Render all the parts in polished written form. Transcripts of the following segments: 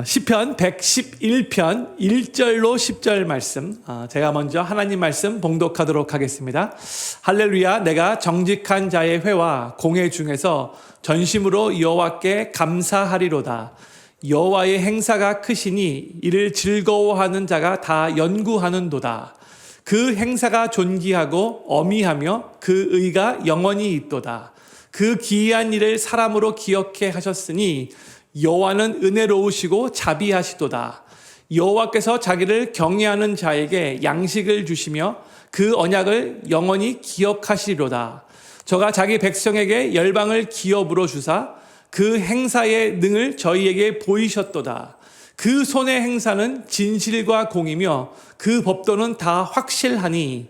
시편 111편 1절로 10절 말씀, 제가 먼저 하나님 말씀 봉독하도록 하겠습니다. 할렐루야. 내가 정직한 자의 회와 공회 중에서 전심으로 여호와께 감사하리로다. 여호와의 행사가 크시니 이를 즐거워하는 자가 다 연구하는도다. 그 행사가 존귀하고 어미하며 그 의가 영원히 있도다. 그 기이한 일을 사람으로 기억해 하셨으니 여호와는 은혜로우시고 자비하시도다. 여호와께서 자기를 경외하는 자에게 양식을 주시며 그 언약을 영원히 기억하시리로다. 저가 자기 백성에게 열방을 기업으로 주사 그 행사의 능을 저희에게 보이셨도다. 그 손의 행사는 진실과 공이며 그 법도는 다 확실하니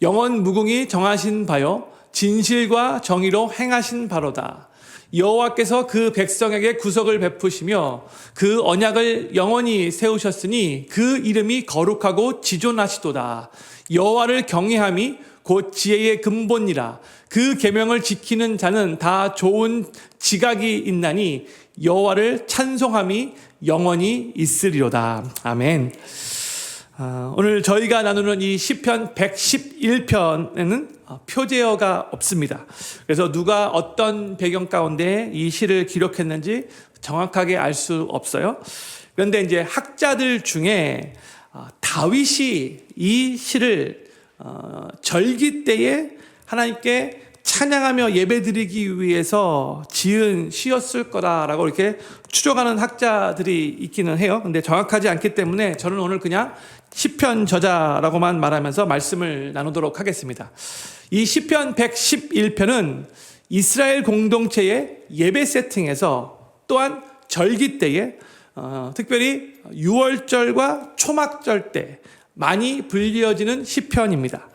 영원 무궁히 정하신 바요 진실과 정의로 행하신 바로다. 여호와께서 그 백성에게 구속을 베푸시며 그 언약을 영원히 세우셨으니 그 이름이 거룩하고 지존하시도다. 여호와를 경외함이 곧 지혜의 근본이라. 그 계명을 지키는 자는 다 좋은 지각이 있나니 여호와를 찬송함이 영원히 있으리로다. 아멘. 오늘 저희가 나누는 이 시편 111편에는 표제어가 없습니다. 그래서 누가 어떤 배경 가운데 이 시를 기록했는지 정확하게 알 수 없어요. 그런데 이제 학자들 중에 다윗이 이 시를 절기 때에 하나님께 찬양하며 예배드리기 위해서 지은 시였을 거다라고 이렇게 추정하는 학자들이 있기는 해요. 근데 정확하지 않기 때문에 저는 오늘 그냥 시편 저자라고만 말하면서 말씀을 나누도록 하겠습니다. 이 시편 111편은 이스라엘 공동체의 예배 세팅에서 또한 절기 때에 특별히 유월절과 초막절 때 많이 불리어지는 시편입니다.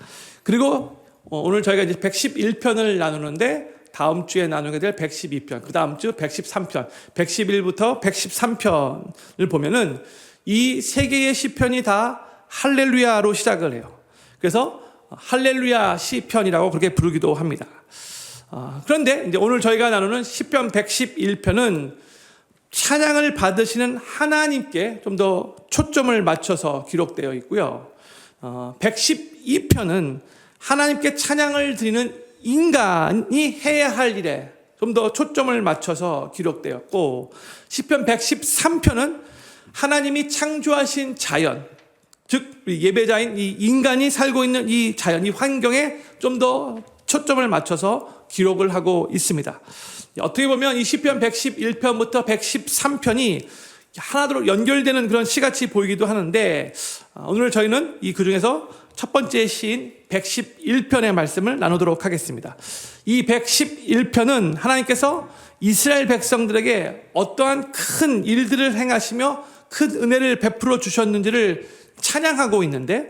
그리고 오늘 저희가 이제 111편을 나누는데 다음 주에 나누게 될 112편, 그 다음 주 113편, 111부터 113편을 보면은 이 세 개의 시편이 다 할렐루야로 시작을 해요. 그래서 할렐루야 시편이라고 그렇게 부르기도 합니다. 그런데 이제 오늘 저희가 나누는 시편 111편은 찬양을 받으시는 하나님께 좀 더 초점을 맞춰서 기록되어 있고요. 112편은 하나님께 찬양을 드리는 인간이 해야 할 일에 좀 더 초점을 맞춰서 기록되었고, 시편 113편은 하나님이 창조하신 자연, 즉 예배자인 이 인간이 살고 있는 이 자연, 이 환경에 좀 더 초점을 맞춰서 기록을 하고 있습니다. 어떻게 보면 이 시편 111편부터 113편이 하나로 연결되는 그런 시같이 보이기도 하는데, 오늘 저희는 이 그중에서 첫 번째 시인 111편의 말씀을 나누도록 하겠습니다. 이 111편은 하나님께서 이스라엘 백성들에게 어떠한 큰 일들을 행하시며 큰 은혜를 베풀어 주셨는지를 찬양하고 있는데,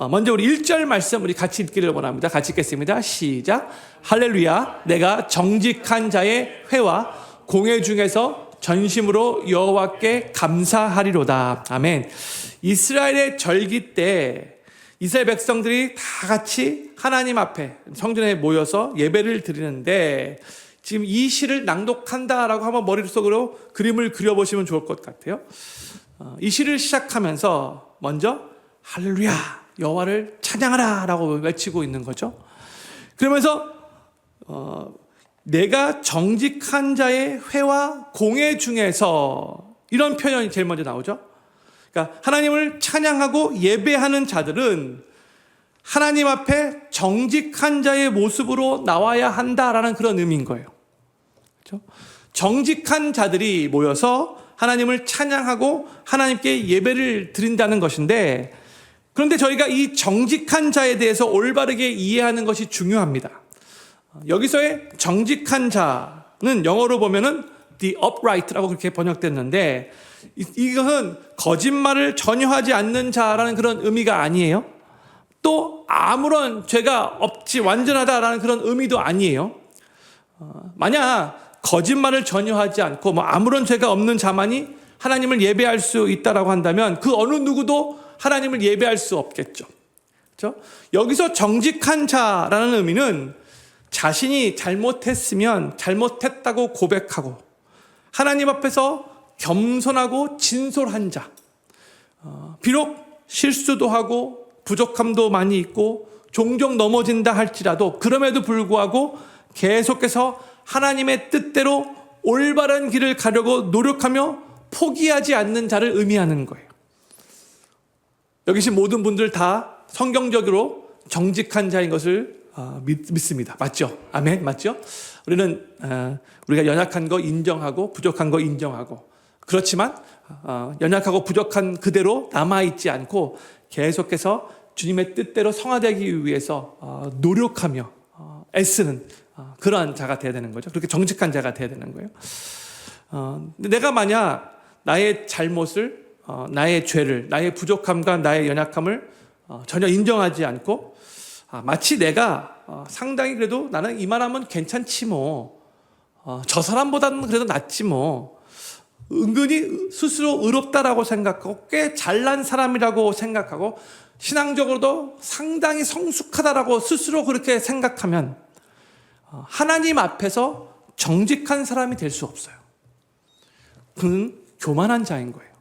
먼저 우리 1절 말씀 우리 같이 읽기를 원합니다. 같이 읽겠습니다. 시작. 할렐루야. 내가 정직한 자의 회와 공회 중에서 전심으로 여호와께 감사하리로다. 아멘. 이스라엘의 절기 때 이스라엘 백성들이 다 같이 하나님 앞에 성전에 모여서 예배를 드리는데, 지금 이 시를 낭독한다라고 한번 머릿속으로 그림을 그려보시면 좋을 것 같아요. 이 시를 시작하면서 먼저 할렐루야 여호와를 찬양하라 라고 외치고 있는 거죠. 그러면서 내가 정직한 자의 회와 공회 중에서, 이런 표현이 제일 먼저 나오죠. 그러니까 하나님을 찬양하고 예배하는 자들은 하나님 앞에 정직한 자의 모습으로 나와야 한다라는 그런 의미인 거예요. 그렇죠? 정직한 자들이 모여서 하나님을 찬양하고 하나님께 예배를 드린다는 것인데, 그런데 저희가 이 정직한 자에 대해서 올바르게 이해하는 것이 중요합니다. 여기서의 정직한 자는 영어로 보면은 the upright라고 그렇게 번역됐는데, 이것은 거짓말을 전혀 하지 않는 자라는 그런 의미가 아니에요. 또 아무런 죄가 없지 완전하다라는 그런 의미도 아니에요. 만약 거짓말을 전혀 하지 않고 아무런 죄가 없는 자만이 하나님을 예배할 수 있다라고 한다면 그 어느 누구도 하나님을 예배할 수 없겠죠. 그렇죠? 여기서 정직한 자라는 의미는 자신이 잘못했으면 잘못했다고 고백하고 하나님 앞에서 겸손하고 진솔한 자. 비록 실수도 하고 부족함도 많이 있고 종종 넘어진다 할지라도 그럼에도 불구하고 계속해서 하나님의 뜻대로 올바른 길을 가려고 노력하며 포기하지 않는 자를 의미하는 거예요. 여기 계신 모든 분들 다 성경적으로 정직한 자인 것을 믿습니다. 맞죠? 아멘. 맞죠? 우리는 우리가 연약한 거 인정하고 부족한 거 인정하고, 그렇지만 연약하고 부족한 그대로 남아있지 않고 계속해서 주님의 뜻대로 성화되기 위해서 노력하며 애쓰는 그러한 자가 되어야 되는 거죠. 그렇게 정직한 자가 되어야 되는 거예요. 내가 만약 나의 잘못을, 나의 죄를, 나의 부족함과 나의 연약함을 전혀 인정하지 않고 마치 내가 상당히 그래도 나는 이만하면 괜찮지 뭐, 저 사람보다는 그래도 낫지 뭐, 은근히 스스로 의롭다라고 생각하고 꽤 잘난 사람이라고 생각하고 신앙적으로도 상당히 성숙하다라고 스스로 그렇게 생각하면 하나님 앞에서 정직한 사람이 될 수 없어요. 그는 교만한 자인 거예요.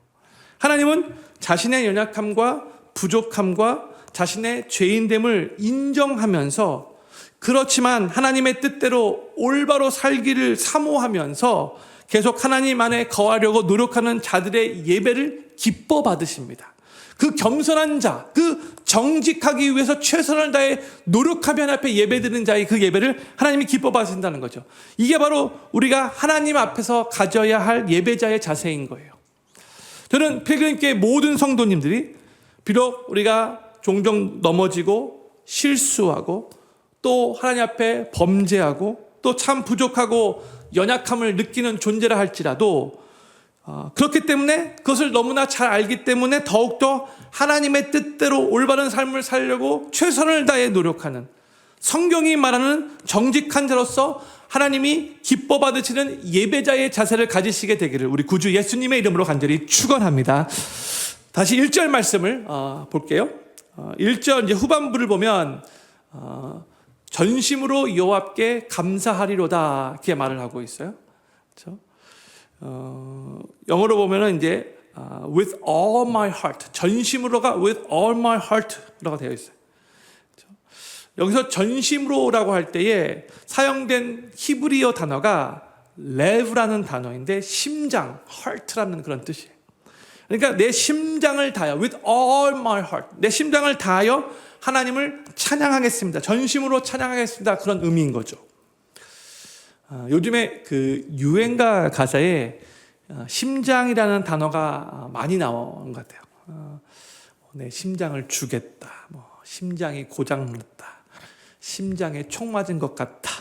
하나님은 자신의 연약함과 부족함과 자신의 죄인됨을 인정하면서, 그렇지만 하나님의 뜻대로 올바로 살기를 사모하면서 계속 하나님 안에 거하려고 노력하는 자들의 예배를 기뻐 받으십니다. 그 겸손한 자, 그 정직하기 위해서 최선을 다해 노력하며 하나님 앞에 예배드리는 자의 그 예배를 하나님이 기뻐 받으신다는 거죠. 이게 바로 우리가 하나님 앞에서 가져야 할 예배자의 자세인 거예요. 저는 필그림교회 모든 성도님들이 비록 우리가 종종 넘어지고 실수하고 또 하나님 앞에 범죄하고 또 참 부족하고 연약함을 느끼는 존재라 할지라도 그렇기 때문에 그것을 너무나 잘 알기 때문에 더욱더 하나님의 뜻대로 올바른 삶을 살려고 최선을 다해 노력하는, 성경이 말하는 정직한 자로서 하나님이 기뻐 받으시는 예배자의 자세를 가지시게 되기를 우리 구주 예수님의 이름으로 간절히 축원합니다. 다시 1절 말씀을 볼게요. 1절 이제 후반부를 보면 전심으로 여호와께 감사하리로다 이렇게 말을 하고 있어요. 그렇죠? 영어로 보면은 이제 with all my heart, 전심으로가 with all my heart라고 되어 있어요. 그렇죠? 여기서 전심으로라고 할 때에 사용된 히브리어 단어가 lev라는 단어인데 심장, heart라는 그런 뜻이에요. 그러니까 내 심장을 다하여, with all my heart, 내 심장을 다하여 하나님을 찬양하겠습니다. 전심으로 찬양하겠습니다. 그런 의미인 거죠. 요즘에 그 유행가 가사에 심장이라는 단어가 많이 나온 것 같아요. 내 심장을 주겠다. 심장이 고장났다. 심장에 총 맞은 것 같다.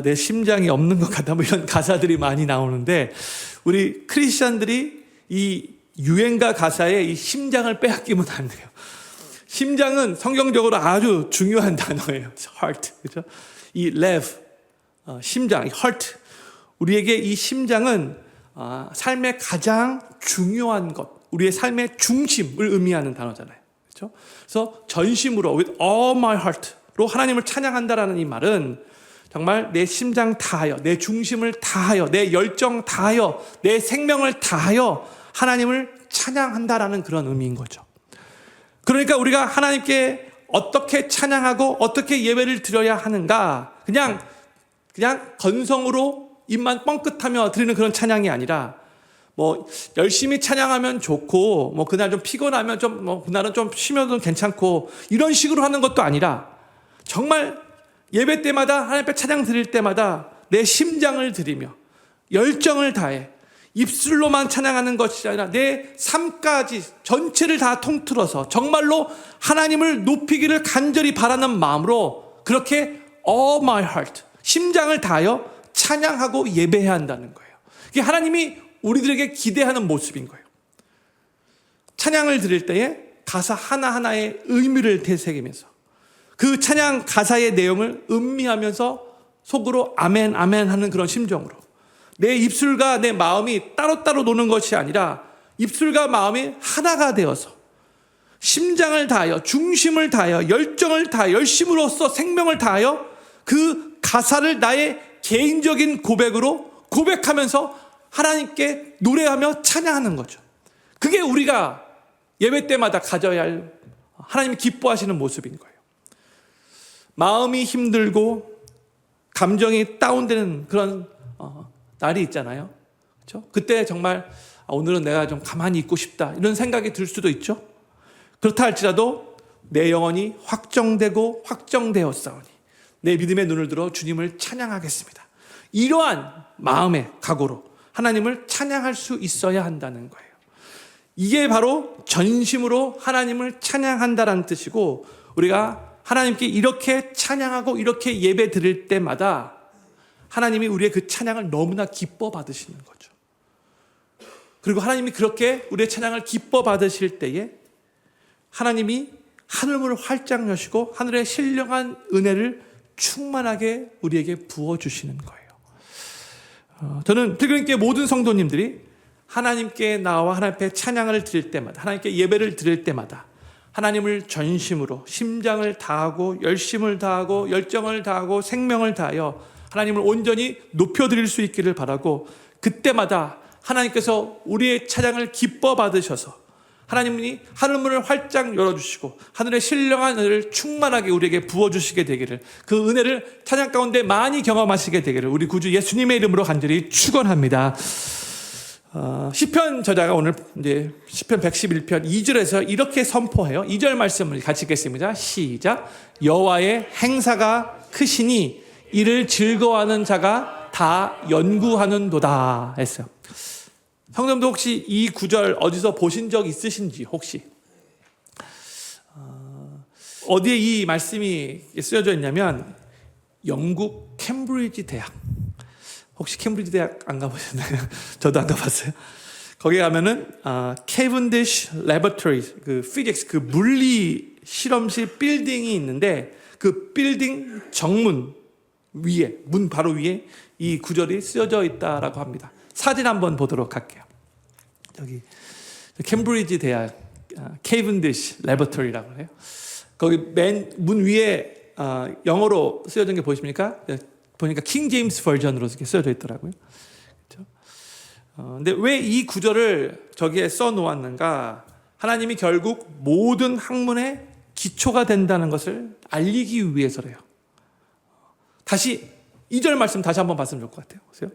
내 심장이 없는 것 같다. 이런 가사들이 많이 나오는데 우리 크리스천들이 이 유행가 가사에 이 심장을 빼앗기면 안 돼요. 심장은 성경적으로 아주 중요한 단어예요. heart, 그렇죠? 이 lev, 심장, heart. 우리에게 이 심장은 삶의 가장 중요한 것, 우리의 삶의 중심을 의미하는 단어잖아요. 그렇죠? 그래서 전심으로 with all my heart로 하나님을 찬양한다라는 이 말은 정말 내 심장 다하여, 내 중심을 다하여, 내 열정 다하여, 내 생명을 다하여 하나님을 찬양한다라는 그런 의미인 거죠. 그러니까 우리가 하나님께 어떻게 찬양하고 어떻게 예배를 드려야 하는가, 그냥 건성으로 입만 뻥끗하며 드리는 그런 찬양이 아니라 열심히 찬양하면 좋고 그날 좀 피곤하면 그날은 좀 쉬면도 괜찮고 이런 식으로 하는 것도 아니라 정말 예배 때마다 하나님 앞에 찬양 드릴 때마다 내 심장을 드리며 열정을 다해 입술로만 찬양하는 것이 아니라 내 삶까지 전체를 다 통틀어서 정말로 하나님을 높이기를 간절히 바라는 마음으로 그렇게 all my heart, 심장을 다하여 찬양하고 예배해야 한다는 거예요. 이게 하나님이 우리들에게 기대하는 모습인 거예요. 찬양을 드릴 때에 가사 하나하나의 의미를 되새기면서 그 찬양 가사의 내용을 음미하면서 속으로 아멘 아멘 하는 그런 심정으로 내 입술과 내 마음이 따로따로 노는 것이 아니라 입술과 마음이 하나가 되어서 심장을 다하여, 중심을 다하여, 열정을 다하여, 열심으로써 생명을 다하여 그 가사를 나의 개인적인 고백으로 고백하면서 하나님께 노래하며 찬양하는 거죠. 그게 우리가 예배 때마다 가져야 할 하나님이 기뻐하시는 모습인 거예요. 마음이 힘들고 감정이 다운되는 그런 날이 있잖아요. 그렇죠? 그때 정말 오늘은 내가 좀 가만히 있고 싶다 이런 생각이 들 수도 있죠. 그렇다 할지라도 내 영혼이 확정되고 확정되었사오니 내 믿음의 눈을 들어 주님을 찬양하겠습니다. 이러한 마음의 각오로 하나님을 찬양할 수 있어야 한다는 거예요. 이게 바로 전심으로 하나님을 찬양한다라는 뜻이고, 우리가 하나님께 이렇게 찬양하고 이렇게 예배 드릴 때마다 하나님이 우리의 그 찬양을 너무나 기뻐 받으시는 거죠. 그리고 하나님이 그렇게 우리의 찬양을 기뻐 받으실 때에 하나님이 하늘문을 활짝 여시고 하늘의 신령한 은혜를 충만하게 우리에게 부어주시는 거예요. 저는 필그림교회 모든 성도님들이 하나님께 나와 하나님 앞에 찬양을 드릴 때마다, 하나님께 예배를 드릴 때마다 하나님을 전심으로 심장을 다하고 열심을 다하고 열정을 다하고 생명을 다하여 하나님을 온전히 높여드릴 수 있기를 바라고, 그때마다 하나님께서 우리의 찬양을 기뻐 받으셔서 하나님이 하늘문을 활짝 열어주시고 하늘의 신령한 은혜를 충만하게 우리에게 부어주시게 되기를, 그 은혜를 찬양 가운데 많이 경험하시게 되기를 우리 구주 예수님의 이름으로 간절히 축원합니다. 시편 저자가 오늘 이제 시편 111편 2절에서 이렇게 선포해요. 2절 말씀을 같이 읽겠습니다. 시작. 여호와의 행사가 크시니 이를 즐거워하는 자가 다 연구하는도다 했어요. 성도님도 혹시 이 구절 어디서 보신 적 있으신지, 혹시 어디에 이 말씀이 쓰여져 있냐면 영국 캠브리지 대학, 혹시 캠브리지 대학 안 가보셨나요? 저도 안 가봤어요. 거기 가면은 캐븐디시 레버토리, 그 피직스, 그 물리 실험실 빌딩이 있는데 그 빌딩 정문 위에, 문 바로 위에 이 구절이 쓰여져 있다라고 합니다. 사진 한번 보도록 할게요. 여기 캠브리지 대학 캐븐디시 레버토리라고 해요. 거기 맨 문 위에 영어로 쓰여진 게 보이십니까? 보니까 킹 제임스 버전으로 이렇게 쓰여져 있더라고요. 그렇죠? 근데 왜 이 구절을 저기에 써 놓았는가? 하나님이 결국 모든 학문의 기초가 된다는 것을 알리기 위해서래요. 다시 2절 말씀 다시 한번 봤으면 좋을 것 같아요. 보세요.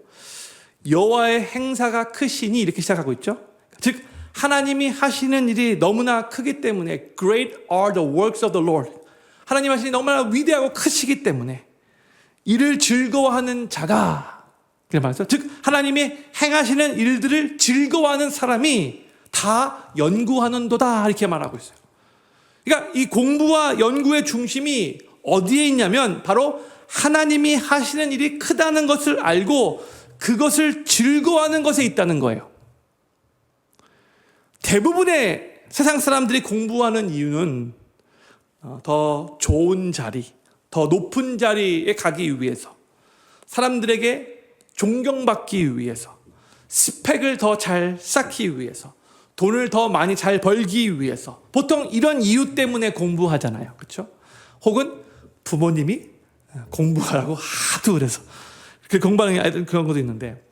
여호와의 행사가 크시니 이렇게 시작하고 있죠. 즉 하나님이 하시는 일이 너무나 크기 때문에, Great are the works of the Lord, 하나님 하시니 너무나 위대하고 크시기 때문에 이를 즐거워하는 자가, 그렇게 말했어요. 즉 하나님이 행하시는 일들을 즐거워하는 사람이 다 연구하는도다 이렇게 말하고 있어요. 그러니까 이 공부와 연구의 중심이 어디에 있냐면 바로 하나님이 하시는 일이 크다는 것을 알고 그것을 즐거워하는 것에 있다는 거예요. 대부분의 세상 사람들이 공부하는 이유는 더 좋은 자리, 더 높은 자리에 가기 위해서, 사람들에게 존경받기 위해서, 스펙을 더 잘 쌓기 위해서, 돈을 더 많이 잘 벌기 위해서, 보통 이런 이유 때문에 공부하잖아요. 그렇죠? 혹은 부모님이 공부하라고 하도 그래서 공부하는 아이들 그런 것도 있는데,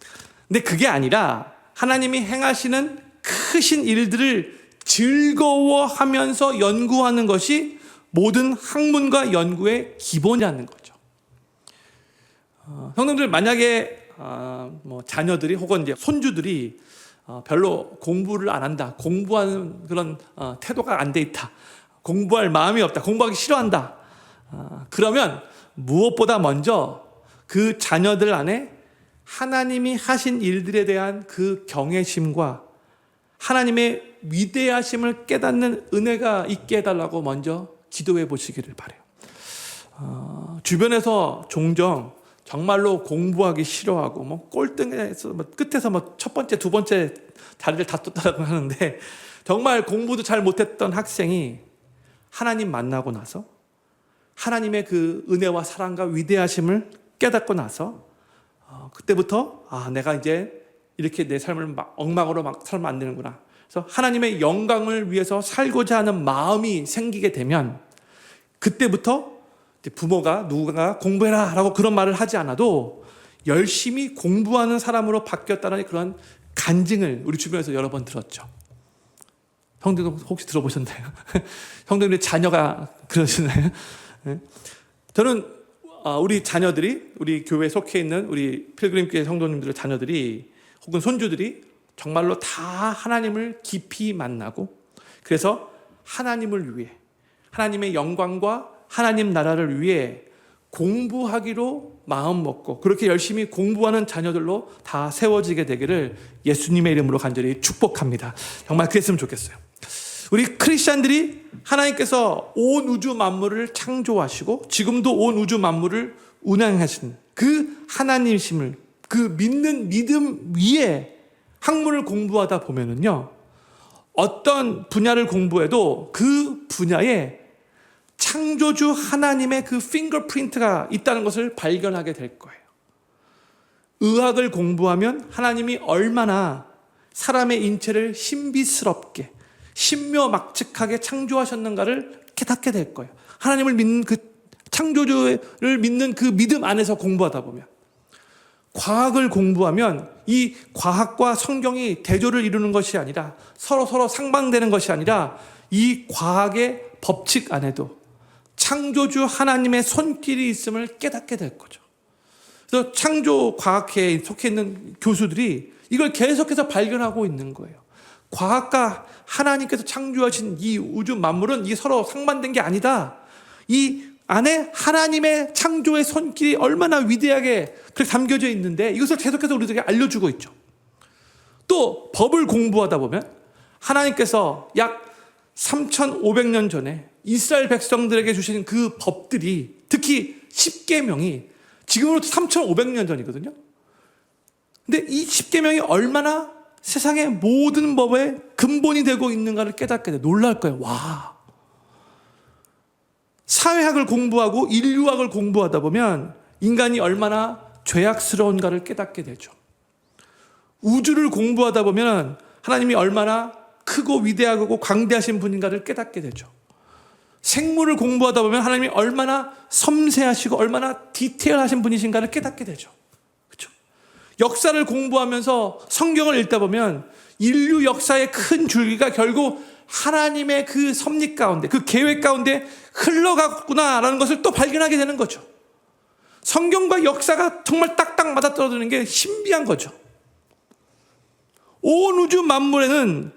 근데 그게 아니라 하나님이 행하시는 크신 일들을 즐거워하면서 연구하는 것이 모든 학문과 연구의 기본이라는 거죠. 성도님들, 만약에 뭐 자녀들이 혹은 이제 손주들이 별로 공부를 안 한다, 공부하는 그런 태도가 안 돼 있다, 공부할 마음이 없다, 공부하기 싫어한다, 그러면 무엇보다 먼저 그 자녀들 안에 하나님이 하신 일들에 대한 그 경외심과 하나님의 위대하심을 깨닫는 은혜가 있게 해달라고 먼저 기도해 보시기를 바라요. 주변에서 종종 정말로 공부하기 싫어하고 뭐 꼴등에서 뭐 끝에서 뭐 첫 번째, 두 번째 자리를 다퉜다고 하는데, 정말 공부도 잘 못했던 학생이 하나님 만나고 나서 하나님의 그 은혜와 사랑과 위대하심을 깨닫고 나서 그때부터 내가 이제 이렇게 내 삶을 막 엉망으로 막 살면 안 되는구나. 그래서 하나님의 영광을 위해서 살고자 하는 마음이 생기게 되면, 그때부터 부모가 누군가 공부해라 라고 그런 말을 하지 않아도 열심히 공부하는 사람으로 바뀌었다는 그런 간증을 우리 주변에서 여러 번 들었죠. 형들도 혹시 들어보셨나요? 형들의 자녀가 그러시나요? 저는 우리 자녀들이, 우리 교회에 속해 있는 우리 필그림교회 성도님들의 자녀들이 혹은 손주들이 정말로 다 하나님을 깊이 만나고, 그래서 하나님을 위해, 하나님의 영광과 하나님 나라를 위해 공부하기로 마음 먹고 그렇게 열심히 공부하는 자녀들로 다 세워지게 되기를 예수님의 이름으로 간절히 축복합니다. 정말 그랬으면 좋겠어요. 우리 크리스찬들이 하나님께서 온 우주 만물을 창조하시고 지금도 온 우주 만물을 운행하시는 그 하나님이심을, 그 믿는 믿음 위에 학문을 공부하다 보면은요, 어떤 분야를 공부해도 그 분야에 창조주 하나님의 그 핑거프린트가 있다는 것을 발견하게 될 거예요. 의학을 공부하면 하나님이 얼마나 사람의 인체를 신비스럽게 신묘막측하게 창조하셨는가를 깨닫게 될 거예요. 하나님을 믿는 그 창조주를 믿는 그 믿음 안에서 공부하다 보면, 과학을 공부하면 이 과학과 성경이 대조를 이루는 것이 아니라 서로 상반되는 것이 아니라 이 과학의 법칙 안에도 창조주 하나님의 손길이 있음을 깨닫게 될 거죠. 그래서 창조 과학회에 속해 있는 교수들이 이걸 계속해서 발견하고 있는 거예요. 과학과 하나님께서 창조하신 이 우주 만물은 이게 서로 상반된 게 아니다. 이 안에 하나님의 창조의 손길이 얼마나 위대하게 그렇게 담겨져 있는데 이것을 계속해서 우리들에게 알려주고 있죠. 또 법을 공부하다 보면 하나님께서 약 3,500년 전에 이스라엘 백성들에게 주신 그 법들이, 특히 십계명이 지금으로부터 3,500년 전이거든요. 근데 이 십계명이 얼마나 세상의 모든 법의 근본이 되고 있는가를 깨닫게 돼. 놀랄 거예요. 와. 사회학을 공부하고 인류학을 공부하다 보면 인간이 얼마나 죄악스러운가를 깨닫게 되죠. 우주를 공부하다 보면 하나님이 얼마나 크고 위대하고 광대하신 분인가를 깨닫게 되죠. 생물을 공부하다 보면 하나님이 얼마나 섬세하시고 얼마나 디테일하신 분이신가를 깨닫게 되죠. 그렇죠? 역사를 공부하면서 성경을 읽다 보면 인류 역사의 큰 줄기가 결국 하나님의 그 섭리 가운데, 그 계획 가운데 흘러갔구나라는 것을 또 발견하게 되는 거죠. 성경과 역사가 정말 딱딱 맞아떨어지는 게 신비한 거죠. 온 우주 만물에는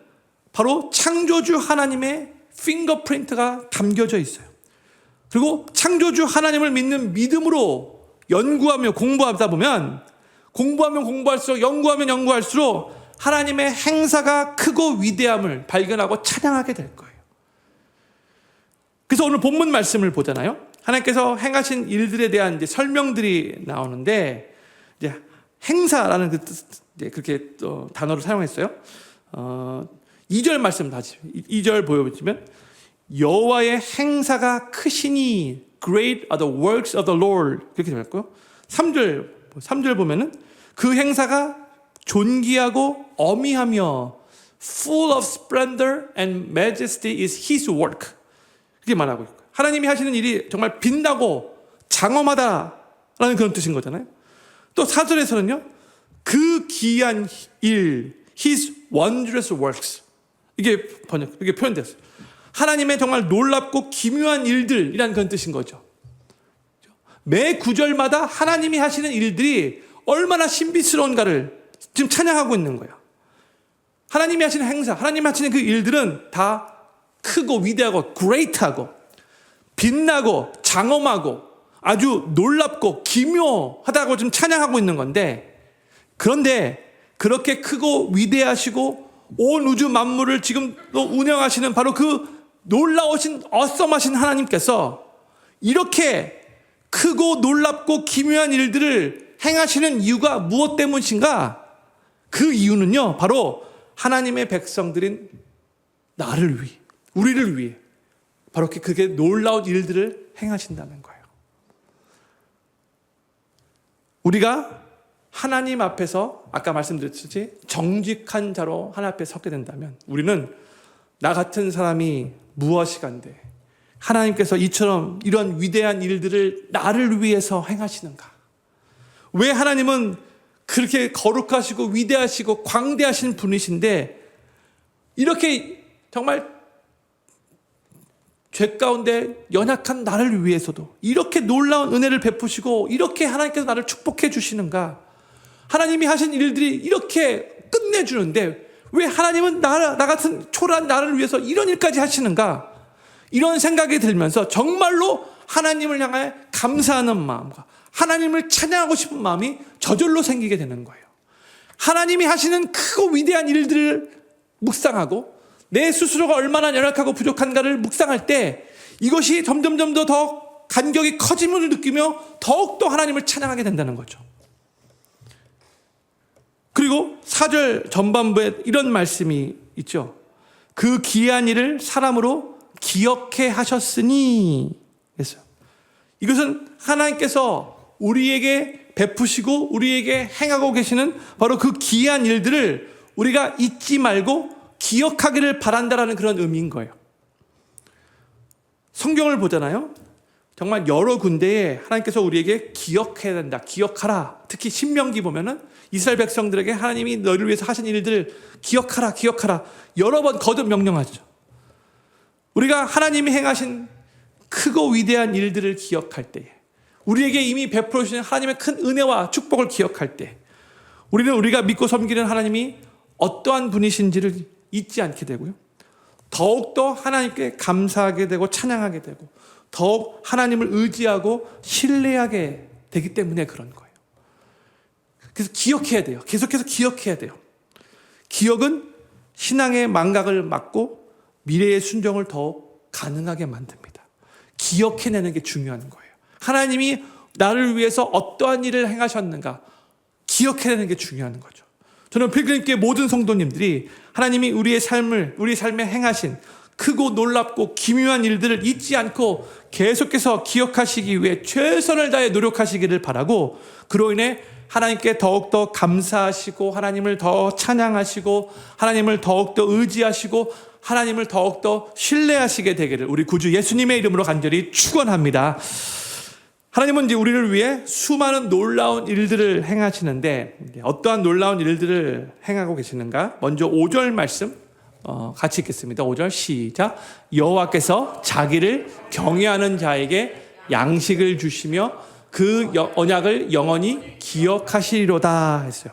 바로 창조주 하나님의 핑거프린트가 담겨져 있어요. 그리고 창조주 하나님을 믿는 믿음으로 연구하며 공부하다 보면, 공부하면 공부할수록, 연구하면 연구할수록 하나님의 행사가 크고 위대함을 발견하고 찬양하게 될 거예요. 그래서 오늘 본문 말씀을 보잖아요. 하나님께서 행하신 일들에 대한 이제 설명들이 나오는데, 이제 행사라는 그 뜻, 그렇게 또 단어를 사용했어요. 2절 말씀 다시 2절 보여주시면, 여호와의 행사가 크시니 great are the works of the Lord, 그렇게 되어 있고요. 3절 보면은 그 행사가 존귀하고 어미하며 full of splendor and majesty is his work, 그렇게 말하고 있고요. 하나님이 하시는 일이 정말 빛나고 장엄하다라는 그런 뜻인 거잖아요. 또 4절에서는요, 그 기이한 일, his wondrous works, 이게 표현됐어요. 하나님의 정말 놀랍고 기묘한 일들이라는 그런 뜻인 거죠. 매 구절마다 하나님이 하시는 일들이 얼마나 신비스러운가를 지금 찬양하고 있는 거예요. 하나님이 하시는 행사, 하나님이 하시는 그 일들은 다 크고 위대하고 great하고 빛나고 장엄하고 아주 놀랍고 기묘하다고 지금 찬양하고 있는 건데, 그런데 그렇게 크고 위대하시고 온 우주 만물을 지금 또 운영하시는 바로 그 놀라우신 어썸하신 하나님께서 이렇게 크고 놀랍고 기묘한 일들을 행하시는 이유가 무엇 때문인가? 그 이유는요, 바로 하나님의 백성들인 나를 위해, 우리를 위해 바로 그렇게 놀라운 일들을 행하신다는 거예요. 우리가 하나님 앞에서 아까 말씀드렸듯이 정직한 자로 하나님 앞에 서게 된다면, 우리는 나 같은 사람이 무엇이간데 하나님께서 이처럼 이런 위대한 일들을 나를 위해서 행하시는가? 왜 하나님은 그렇게 거룩하시고 위대하시고 광대하신 분이신데 이렇게 정말 죄 가운데 연약한 나를 위해서도 이렇게 놀라운 은혜를 베푸시고 이렇게 하나님께서 나를 축복해 주시는가? 하나님이 하신 일들이 이렇게 끝내주는데 왜 하나님은 나 같은 초라한 나를 위해서 이런 일까지 하시는가? 이런 생각이 들면서 정말로 하나님을 향해 감사하는 마음과 하나님을 찬양하고 싶은 마음이 저절로 생기게 되는 거예요. 하나님이 하시는 크고 위대한 일들을 묵상하고 내 스스로가 얼마나 연약하고 부족한가를 묵상할 때 이것이 점점 더 간격이 커짐을 느끼며 더욱더 하나님을 찬양하게 된다는 거죠. 그리고 4절 전반부에 이런 말씀이 있죠. 그 기이한 일을 사람으로 기억해 하셨으니 했어요. 이것은 하나님께서 우리에게 베푸시고 우리에게 행하고 계시는 바로 그 기이한 일들을 우리가 잊지 말고 기억하기를 바란다라는 그런 의미인 거예요. 성경을 보잖아요. 정말 여러 군데에 하나님께서 우리에게 기억해야 된다, 기억하라. 특히 신명기 보면은 이스라엘 백성들에게 하나님이 너희를 위해서 하신 일들을 기억하라, 기억하라. 여러 번 거듭 명령하죠. 우리가 하나님이 행하신 크고 위대한 일들을 기억할 때에, 우리에게 이미 베풀어 주신 하나님의 큰 은혜와 축복을 기억할 때, 우리가 믿고 섬기는 하나님이 어떠한 분이신지를 잊지 않게 되고요. 더욱더 하나님께 감사하게 되고 찬양하게 되고 더욱 하나님을 의지하고 신뢰하게 되기 때문에 그런 거예요. 그래서 기억해야 돼요. 계속해서 기억해야 돼요. 기억은 신앙의 망각을 막고 미래의 순종을 더욱 가능하게 만듭니다. 기억해내는 게 중요한 거예요. 하나님이 나를 위해서 어떠한 일을 행하셨는가 기억해내는 게 중요한 거죠. 저는 필그림교회 모든 성도님들이 하나님이 우리 삶에 행하신 크고 놀랍고 기묘한 일들을 잊지 않고 계속해서 기억하시기 위해 최선을 다해 노력하시기를 바라고, 그로 인해 하나님께 더욱더 감사하시고 하나님을 더 찬양하시고 하나님을 더욱더 의지하시고 하나님을 더욱더 신뢰하시게 되기를 우리 구주 예수님의 이름으로 간절히 축원합니다. 하나님은 이제 우리를 위해 수많은 놀라운 일들을 행하시는데 어떠한 놀라운 일들을 행하고 계시는가? 먼저 5절 말씀 같이 읽겠습니다. 5절 시작. 여호와께서 자기를 경외하는 자에게 양식을 주시며 그 언약을 영원히 기억하시리로다 했어요.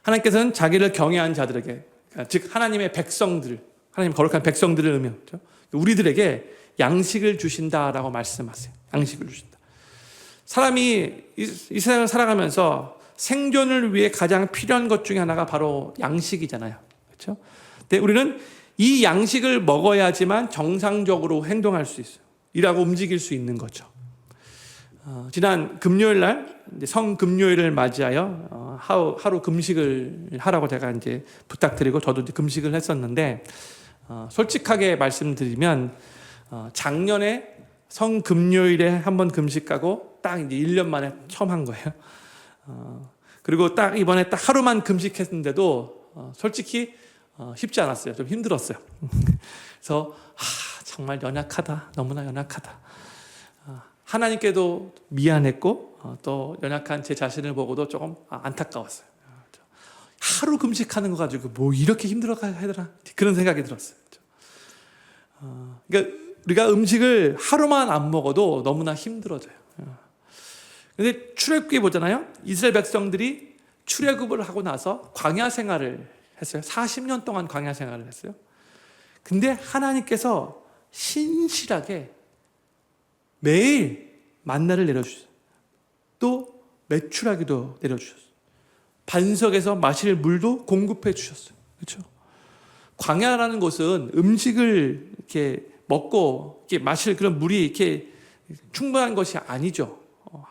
하나님께서는 자기를 경외하는 자들에게, 즉 하나님의 백성들, 하나님 거룩한 백성들을 의미하죠. 우리들에게 양식을 주신다라고 말씀하세요. 양식을 주신다. 사람이 이 세상을 살아가면서 생존을 위해 가장 필요한 것 중에 하나가 바로 양식이잖아요. 그렇죠? 근데 우리는 이 양식을 먹어야지만 정상적으로 행동할 수 있어요. 일하고 움직일 수 있는 거죠. 지난 금요일 날 성금요일을 맞이하여 하루 금식을 하라고 제가 이제 부탁드리고 저도 이제 금식을 했었는데, 솔직하게 말씀드리면 작년에 성금요일에 한번 금식하고 딱 이제 1년 만에 처음 한 거예요. 그리고 딱 이번에 딱 하루만 금식했는데도 솔직히 쉽지 않았어요. 좀 힘들었어요. 그래서 정말 연약하다, 너무나 연약하다. 하나님께도 미안했고 또 연약한 제 자신을 보고도 조금 안타까웠어요. 하루 금식하는 거 가지고 뭐 이렇게 힘들어야 되나 그런 생각이 들었어요. 그러니까 우리가 음식을 하루만 안 먹어도 너무나 힘들어져요. 근데 출애굽기 보잖아요. 이스라엘 백성들이 출애굽을 하고 나서 광야 생활을 했어요. 40년 동안 광야 생활을 했어요. 근데 하나님께서 신실하게 매일 만나를 내려주셨어요. 또 메추라기도 내려주셨어요. 반석에서 마실 물도 공급해 주셨어요. 그렇죠? 광야라는 곳은 음식을 이렇게 먹고 이렇게 마실 그런 물이 이렇게 충분한 것이 아니죠.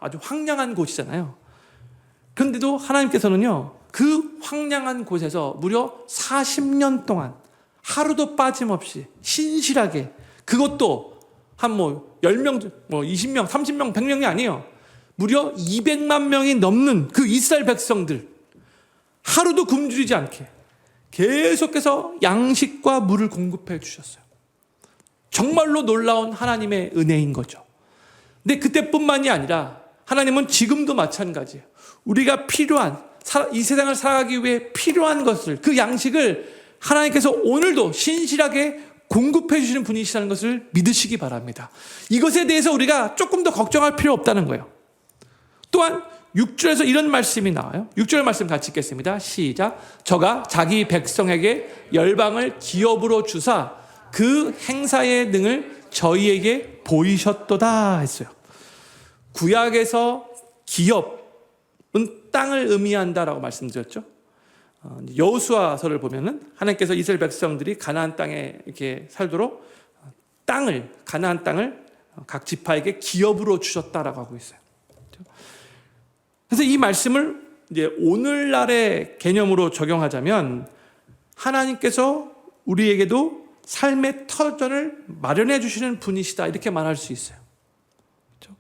아주 황량한 곳이잖아요. 그런데도 하나님께서는요, 그 황량한 곳에서 무려 40년 동안 하루도 빠짐없이 신실하게, 그것도 한 10명, 20명, 30명, 100명이 아니에요. 무려 200만 명이 넘는 그 이스라엘 백성들 하루도 굶주리지 않게 계속해서 양식과 물을 공급해 주셨어요. 정말로 놀라운 하나님의 은혜인 거죠. 근데 그때뿐만이 아니라 하나님은 지금도 마찬가지예요. 우리가 필요한, 이 세상을 살아가기 위해 필요한 것을, 그 양식을 하나님께서 오늘도 신실하게 공급해 주시는 분이시라는 것을 믿으시기 바랍니다. 이것에 대해서 우리가 조금 더 걱정할 필요 없다는 거예요. 또한 6절에서 이런 말씀이 나와요. 6절 말씀 같이 읽겠습니다. 시작. 저가 자기 백성에게 열방을 기업으로 주사 그 행사의 능을 저희에게 보이셨도다 했어요. 구약에서 기업은 땅을 의미한다라고 말씀드렸죠. 여호수아서를 보면은 하나님께서 이스라엘 백성들이 가나안 땅에 이렇게 살도록 가나안 땅을 각 지파에게 기업으로 주셨다라고 하고 있어요. 그래서 이 말씀을 이제 오늘날의 개념으로 적용하자면 하나님께서 우리에게도 삶의 터전을 마련해 주시는 분이시다 이렇게 말할 수 있어요. 그렇죠?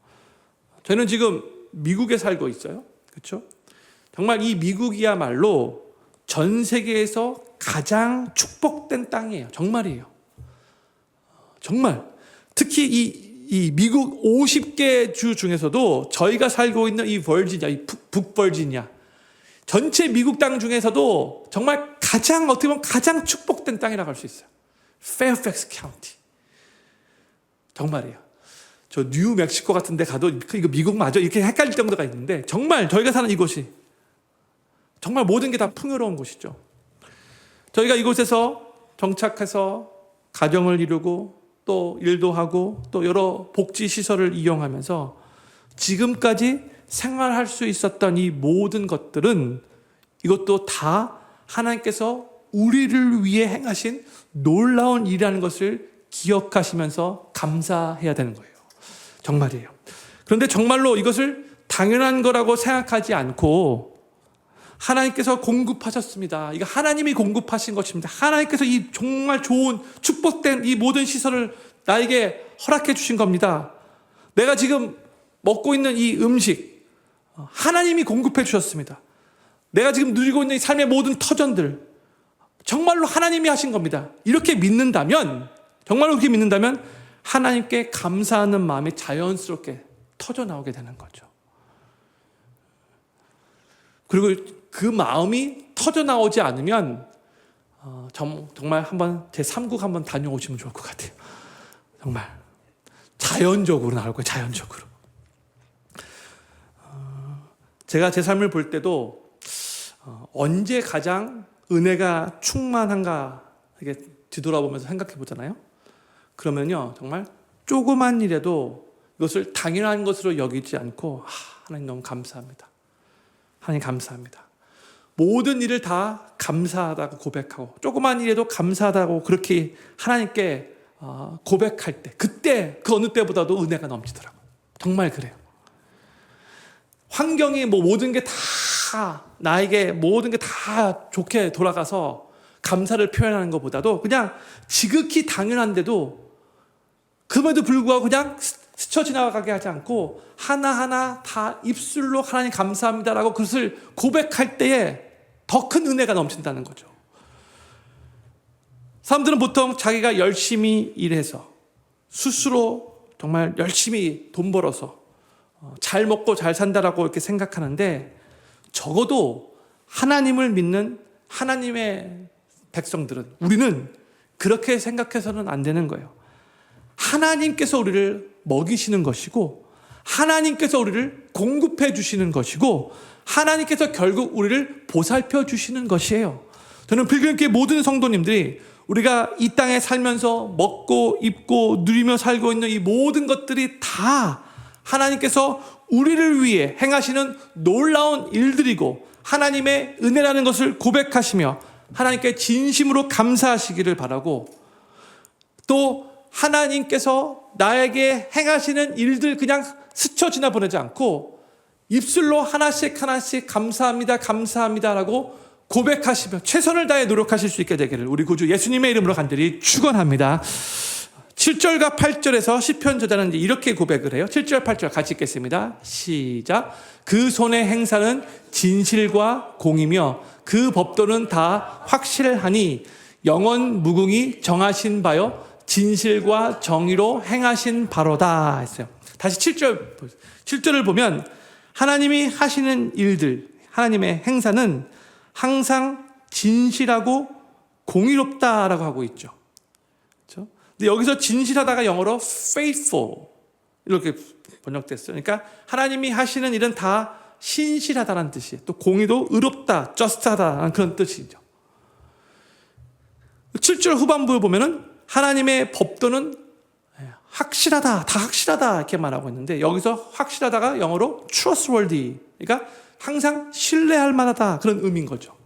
저는 지금 미국에 살고 있어요. 그렇죠? 정말 이 미국이야말로 전 세계에서 가장 축복된 땅이에요. 정말이에요. 정말. 특히 이 미국 50개 주 중에서도 저희가 살고 있는 이 버지니아, 이 북버지니아, 전체 미국 땅 중에서도 정말 어떻게 보면 가장 축복된 땅이라고 할 수 있어요. 페어팩스 카운티. 정말이에요. 저 뉴멕시코 같은 데 가도 이거 미국 맞아? 이렇게 헷갈릴 정도가 있는데 정말 저희가 사는 이곳이 정말 모든 게 다 풍요로운 곳이죠. 저희가 이곳에서 정착해서 가정을 이루고 또 일도 하고 또 여러 복지 시설을 이용하면서 지금까지 생활할 수 있었던 이 모든 것들은 이것도 다 하나님께서 우리를 위해 행하신 놀라운 일이라는 것을 기억하시면서 감사해야 되는 거예요. 정말이에요. 그런데 정말로 이것을 당연한 거라고 생각하지 않고 하나님께서 공급하셨습니다. 이거 하나님이 공급하신 것입니다. 하나님께서 이 정말 좋은 축복된 이 모든 시설을 나에게 허락해 주신 겁니다. 내가 지금 먹고 있는 이 음식 하나님이 공급해 주셨습니다. 내가 지금 누리고 있는 이 삶의 모든 터전들 정말로 하나님이 하신 겁니다. 이렇게 믿는다면, 정말로 그렇게 믿는다면 하나님께 감사하는 마음이 자연스럽게 터져 나오게 되는 거죠. 그리고 그 마음이 터져 나오지 않으면 정말 한번 제 3국 한번 다녀오시면 좋을 것 같아요. 정말 자연적으로 나올 거예요. 자연적으로. 제가 제 삶을 볼 때도 언제 가장 은혜가 충만한가 이렇게 뒤돌아보면서 생각해 보잖아요. 그러면요 정말 조그만 일에도 이것을 당연한 것으로 여기지 않고 하나님 너무 감사합니다. 하나님 감사합니다. 모든 일을 다 감사하다고 고백하고 조그만 일에도 감사하다고 그렇게 하나님께 고백할 때 그때 그 어느 때보다도 은혜가 넘치더라고요. 정말 그래요. 환경이 모든 게 다 나에게 모든 게 다 좋게 돌아가서 감사를 표현하는 것보다도 그냥 지극히 당연한데도 그럼에도 불구하고 그냥 스쳐 지나가게 하지 않고 하나하나 다 입술로 하나님 감사합니다라고 그것을 고백할 때에 더 큰 은혜가 넘친다는 거죠. 사람들은 보통 자기가 열심히 일해서 스스로 정말 열심히 돈 벌어서 잘 먹고 잘 산다라고 이렇게 생각하는데 적어도 하나님을 믿는 하나님의 백성들은 우리는 그렇게 생각해서는 안 되는 거예요. 하나님께서 우리를 먹이시는 것이고 하나님께서 우리를 공급해 주시는 것이고 하나님께서 결국 우리를 보살펴 주시는 것이에요. 저는 필경교회 모든 성도님들이 우리가 이 땅에 살면서 먹고 입고 누리며 살고 있는 이 모든 것들이 다 하나님께서 우리를 위해 행하시는 놀라운 일들이고 하나님의 은혜라는 것을 고백하시며 하나님께 진심으로 감사하시기를 바라고 또 하나님께서 나에게 행하시는 일들 그냥 스쳐 지나보내지 않고 입술로 하나씩 하나씩 감사합니다 감사합니다라고 고백하시며 최선을 다해 노력하실 수 있게 되기를 우리 구주 예수님의 이름으로 간절히 축원합니다. 7절과 8절에서 시편 저자는 이렇게 고백을 해요. 7절 8절 같이 읽겠습니다. 시작. 그 손의 행사는 진실과 공이며 그 법도는 다 확실하니 영원 무궁히 정하신 바요 진실과 정의로 행하신 바로다 했어요. 다시 7절을 보면 하나님이 하시는 일들, 하나님의 행사는 항상 진실하고 공의롭다라고 하고 있죠. 그렇죠? 근데 여기서 진실하다가 영어로 faithful 이렇게 번역됐어요. 그러니까 하나님이 하시는 일은 다 신실하다는 뜻이에요. 또 공의도 의롭다, just하다는 그런 뜻이죠. 7절 후반부에 보면은 하나님의 법도는 확실하다, 다 확실하다 이렇게 말하고 있는데 여기서 확실하다가 영어로 trustworthy, 그러니까 항상 신뢰할 만하다 그런 의미인 거죠.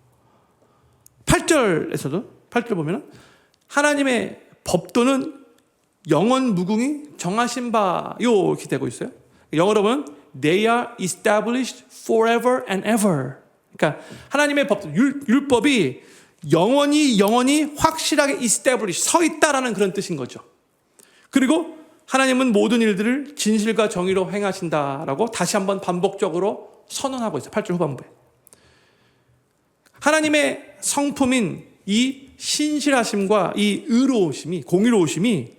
8절 보면은 하나님의 법도는 영원 무궁히 정하신 바요 이렇게 되고 있어요. 영어로 보면 they are established forever and ever. 그러니까 하나님의 법도, 율법이 영원히 확실하게 established, 서 있다라는 그런 뜻인 거죠. 그리고 하나님은 모든 일들을 진실과 정의로 행하신다라고 다시 한번 반복적으로 선언하고 있어요. 8절 후반부에. 하나님의 성품인 이 신실하심과 이 의로우심이, 공의로우심이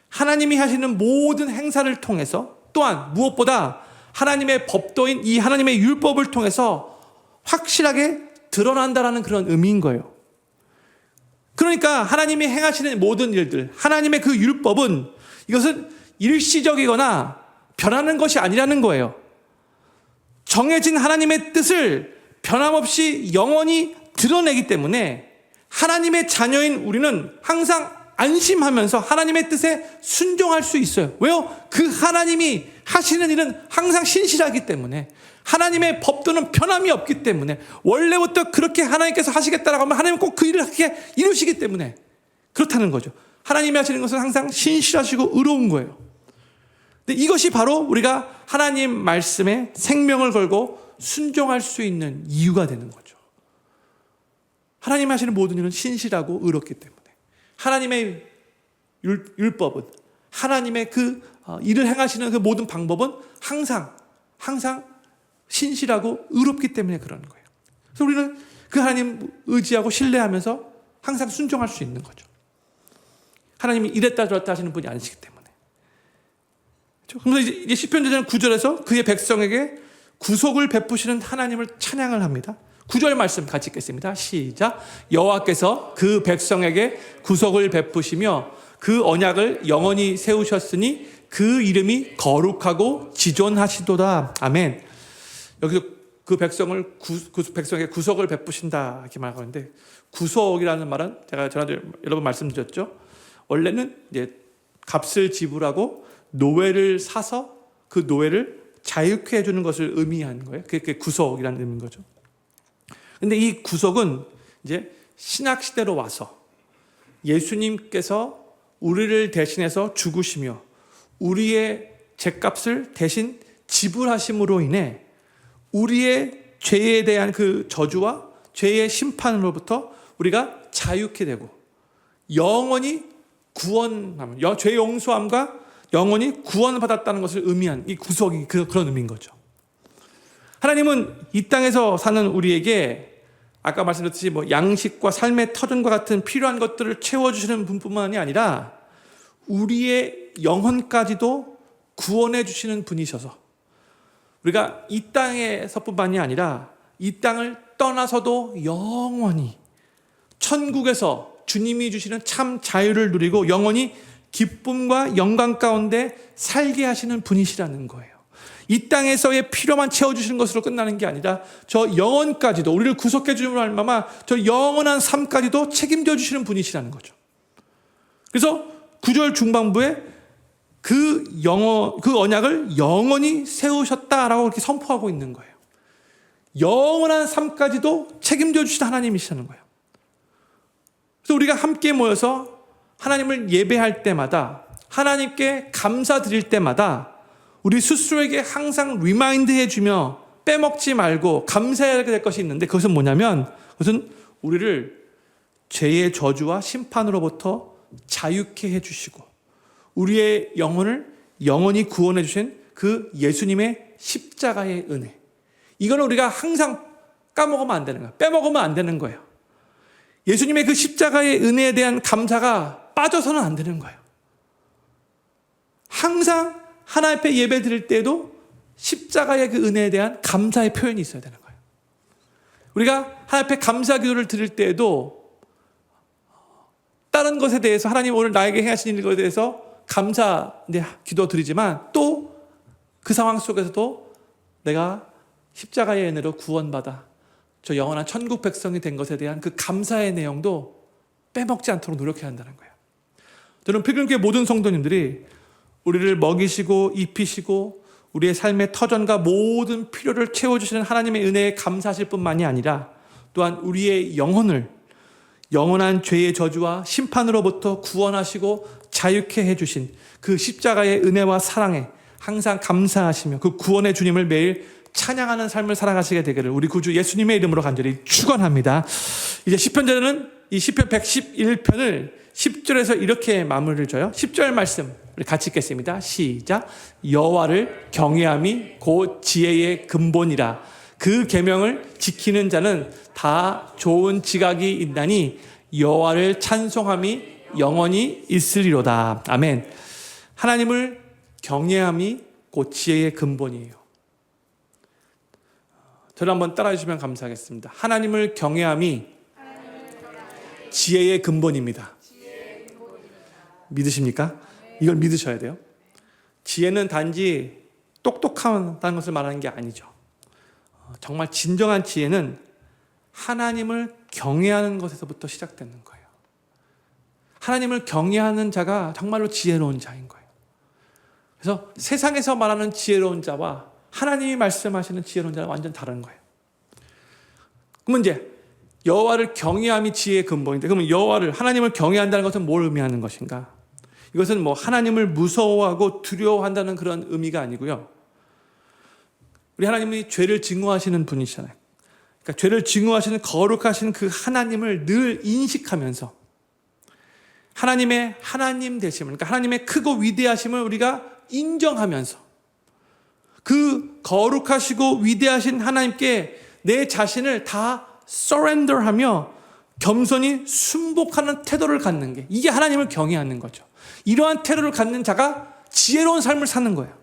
하나님이 하시는 모든 행사를 통해서 또한 무엇보다 하나님의 법도인 이 하나님의 율법을 통해서 확실하게 드러난다라는 그런 의미인 거예요. 그러니까 하나님이 행하시는 모든 일들, 하나님의 그 율법은 이것은 일시적이거나 변하는 것이 아니라는 거예요. 정해진 하나님의 뜻을 변함없이 영원히 드러내기 때문에 하나님의 자녀인 우리는 항상 안심하면서 하나님의 뜻에 순종할 수 있어요. 왜요? 그 하나님이 하시는 일은 항상 신실하기 때문에, 하나님의 법도는 변함이 없기 때문에, 원래부터 그렇게 하나님께서 하시겠다라고 하면 하나님은 꼭 그 일을 그렇게 이루시기 때문에 그렇다는 거죠. 하나님이 하시는 것은 항상 신실하시고 의로운 거예요. 근데 이것이 바로 우리가 하나님 말씀에 생명을 걸고 순종할 수 있는 이유가 되는 거죠. 하나님이 하시는 모든 일은 신실하고 의롭기 때문에 하나님의 율법은, 하나님의 그 일을 행하시는 그 모든 방법은 항상 신실하고 의롭기 때문에 그러는 거예요. 그래서 우리는 그 하나님 의지하고 신뢰하면서 항상 순종할 수 있는 거죠. 하나님이 이랬다 저랬다 하시는 분이 아니시기 때문에. 그래서 이제 시편 제자는 9절에서 그의 백성에게 구속을 베푸시는 하나님을 찬양을 합니다. 9절 말씀 같이 읽겠습니다. 시작. 여호와께서 그 백성에게 구속을 베푸시며 그 언약을 영원히 세우셨으니 그 이름이 거룩하고 지존하시도다. 아멘. 여기서 그 백성에게 구속을 베푸신다 이렇게 말하는데, 구속이라는 말은 제가 전에도 여러 번 말씀드렸죠. 원래는 이제 값을 지불하고 노예를 사서 그 노예를 자유케 해주는 것을 의미하는 거예요. 그게 구속이라는 의미인 거죠. 근데 이 구속은 이제 신약 시대로 와서 예수님께서 우리를 대신해서 죽으시며 우리의 죄값을 대신 지불하심으로 인해 우리의 죄에 대한 그 저주와 죄의 심판으로부터 우리가 자유케 되고 영원히 구원함, 죄 용서함과 영원히 구원받았다는 것을 의미한 이 구속이 그런 의미인 거죠. 하나님은 이 땅에서 사는 우리에게 아까 말씀드렸듯이 양식과 삶의 터전과 같은 필요한 것들을 채워주시는 분뿐만이 아니라 우리의 영혼까지도 구원해 주시는 분이셔서 우리가 이 땅에서뿐만이 아니라 이 땅을 떠나서도 영원히 천국에서 주님이 주시는 참 자유를 누리고 영원히 기쁨과 영광 가운데 살게 하시는 분이시라는 거예요. 이 땅에서의 필요만 채워주시는 것으로 끝나는 게 아니라 저 영원까지도, 우리를 구속해 주심으로 말미암아 저 영원한 삶까지도 책임져 주시는 분이시라는 거죠. 그래서 9절 중반부에 그 언약을 영원히 세우셨다라고 이렇게 선포하고 있는 거예요. 영원한 삶까지도 책임져 주시는 하나님이시라는 거예요. 그래서 우리가 함께 모여서 하나님을 예배할 때마다, 하나님께 감사드릴 때마다 우리 스스로에게 항상 리마인드 해주며 빼먹지 말고 감사해야 될 것이 있는데, 그것은 뭐냐면 그것은 우리를 죄의 저주와 심판으로부터 자유케 해주시고 우리의 영혼을 영원히 구원해 주신 그 예수님의 십자가의 은혜, 이거는 우리가 항상 까먹으면 안 되는 거예요. 빼먹으면 안 되는 거예요. 예수님의 그 십자가의 은혜에 대한 감사가 빠져서는 안 되는 거예요. 항상 하나님 앞에 예배 드릴 때에도 십자가의 그 은혜에 대한 감사의 표현이 있어야 되는 거예요. 우리가 하나님 앞에 감사 기도를 드릴 때에도 다른 것에 대해서 하나님 오늘 나에게 행하신 일에 대해서 감사 기도 드리지만 또 그 상황 속에서도 내가 십자가의 은혜로 구원받아 저 영원한 천국 백성이 된 것에 대한 그 감사의 내용도 빼먹지 않도록 노력해야 한다는 거예요. 저는 필금교회 모든 성도님들이 우리를 먹이시고 입히시고 우리의 삶의 터전과 모든 필요를 채워주시는 하나님의 은혜에 감사하실 뿐만이 아니라 또한 우리의 영혼을 영원한 죄의 저주와 심판으로부터 구원하시고 자유케 해주신 그 십자가의 은혜와 사랑에 항상 감사하시며 그 구원의 주님을 매일 찬양하는 삶을 살아가시게 되기를 우리 구주 예수님의 이름으로 간절히 축원합니다. 이제 시편자는 이 시편 111편을 10절에서 이렇게 마무리를 줘요. 10절 말씀 우리 같이 읽겠습니다. 시작. 여호와를 경외함이 곧 지혜의 근본이라. 그 계명을 지키는 자는 다 좋은 지각이 있나니 여호와를 찬송함이 영원히 있으리로다. 아멘. 하나님을 경외함이 곧 지혜의 근본이에요. 저를 한번 따라해 주시면 감사하겠습니다. 하나님을 경외함이 지혜의 근본입니다. 믿으십니까? 이걸 믿으셔야 돼요. 지혜는 단지 똑똑하다는 것을 말하는 게 아니죠. 정말 진정한 지혜는 하나님을 경외하는 것에서부터 시작되는 거예요. 하나님을 경외하는 자가 정말로 지혜로운 자인 거예요. 그래서 세상에서 말하는 지혜로운 자와 하나님이 말씀하시는 지혜로운 자는 완전 다른 거예요. 그러면 이제 여호와를 경외함이 지혜의 근본인데 그러면 여호와를 하나님을 경외한다는 것은 뭘 의미하는 것인가? 이것은 뭐 하나님을 무서워하고 두려워한다는 그런 의미가 아니고요. 우리 하나님이 죄를 증오하시는 분이시잖아요. 그러니까 죄를 증오하시는 거룩하신 그 하나님을 늘 인식하면서 하나님의 하나님 되심을, 그러니까 하나님의 크고 위대하심을 우리가 인정하면서 그 거룩하시고 위대하신 하나님께 내 자신을 다 surrender하며 겸손히 순복하는 태도를 갖는 게 이게 하나님을 경외하는 거죠. 이러한 태도를 갖는 자가 지혜로운 삶을 사는 거예요.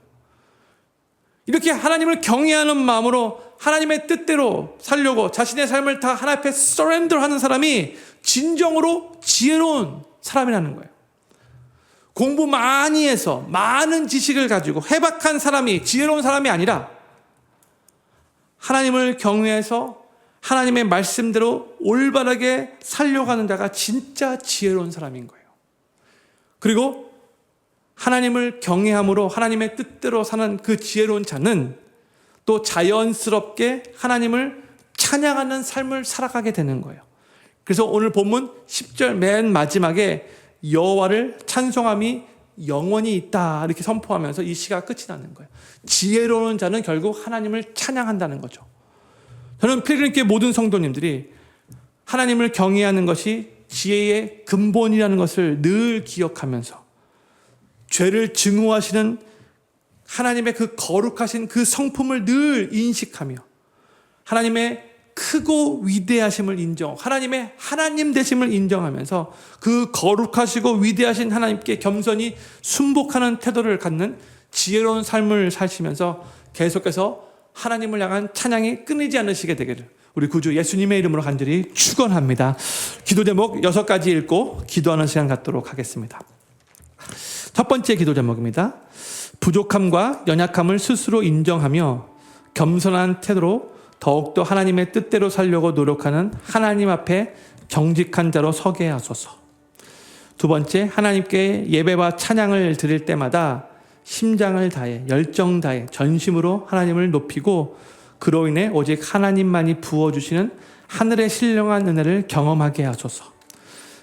이렇게 하나님을 경외하는 마음으로 하나님의 뜻대로 살려고 자신의 삶을 다 하나님 앞에 surrender하는 사람이 진정으로 지혜로운 사람이라는 거예요. 공부 많이 해서 많은 지식을 가지고 해박한 사람이 지혜로운 사람이 아니라 하나님을 경외해서 하나님의 말씀대로 올바르게 살려가는 자가 진짜 지혜로운 사람인 거예요. 그리고 하나님을 경외함으로 하나님의 뜻대로 사는 그 지혜로운 자는 또 자연스럽게 하나님을 찬양하는 삶을 살아가게 되는 거예요. 그래서 오늘 본문 10절 맨 마지막에 여호와를 찬송함이 영원히 있다 이렇게 선포하면서 이 시가 끝이 나는 거예요. 지혜로운 자는 결국 하나님을 찬양한다는 거죠. 저는 필그림교회 모든 성도님들이 하나님을 경외하는 것이 지혜의 근본이라는 것을 늘 기억하면서 죄를 증오하시는 하나님의 그 거룩하신 그 성품을 늘 인식하며 하나님의 크고 위대하심을 하나님의 하나님 되심을 인정하면서 그 거룩하시고 위대하신 하나님께 겸손히 순복하는 태도를 갖는 지혜로운 삶을 사시면서 계속해서 하나님을 향한 찬양이 끊이지 않으시게 되기를 우리 구주 예수님의 이름으로 간절히 축원합니다. 기도 제목 6가지 읽고 기도하는 시간 갖도록 하겠습니다. 첫 번째 기도 제목입니다. 부족함과 연약함을 스스로 인정하며 겸손한 태도로 더욱더 하나님의 뜻대로 살려고 노력하는 하나님 앞에 정직한 자로 서게 하소서. 두 번째, 하나님께 예배와 찬양을 드릴 때마다 심장을 다해 열정 다해 전심으로 하나님을 높이고 그로 인해 오직 하나님만이 부어주시는 하늘의 신령한 은혜를 경험하게 하소서.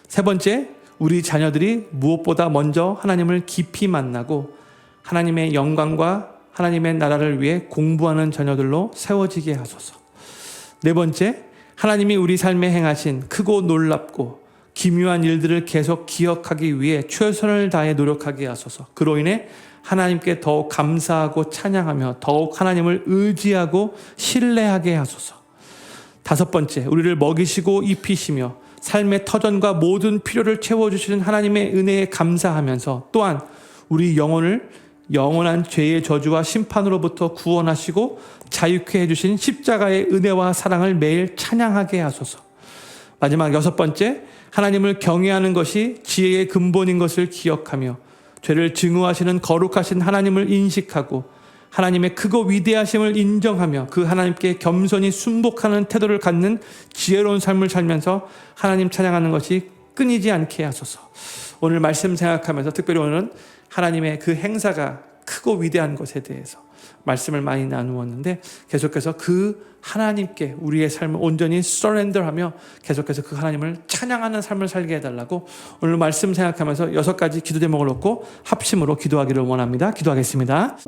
세 번째, 우리 자녀들이 무엇보다 먼저 하나님을 깊이 만나고 하나님의 영광과 하나님의 나라를 위해 공부하는 자녀들로 세워지게 하소서. 네 번째, 하나님이 우리 삶에 행하신 크고 놀랍고 기묘한 일들을 계속 기억하기 위해 최선을 다해 노력하게 하소서. 그로 인해 하나님께 더욱 감사하고 찬양하며 더욱 하나님을 의지하고 신뢰하게 하소서. 다섯 번째, 우리를 먹이시고 입히시며 삶의 터전과 모든 필요를 채워주시는 하나님의 은혜에 감사하면서 또한 우리 영혼을 영원한 죄의 저주와 심판으로부터 구원하시고 자유케 해주신 십자가의 은혜와 사랑을 매일 찬양하게 하소서. 마지막 6번째, 하나님을 경외하는 것이 지혜의 근본인 것을 기억하며 죄를 증오하시는 거룩하신 하나님을 인식하고 하나님의 크고 위대하심을 인정하며 그 하나님께 겸손히 순복하는 태도를 갖는 지혜로운 삶을 살면서 하나님 찬양하는 것이 끊이지 않게 하소서. 오늘 말씀 생각하면서 특별히 오늘은 하나님의 그 행사가 크고 위대한 것에 대해서 말씀을 많이 나누었는데 계속해서 그 하나님께 우리의 삶을 온전히 서렌더하며 계속해서 그 하나님을 찬양하는 삶을 살게 해달라고 오늘 말씀 생각하면서 6가지 기도 제목을 놓고 합심으로 기도하기를 원합니다. 기도하겠습니다.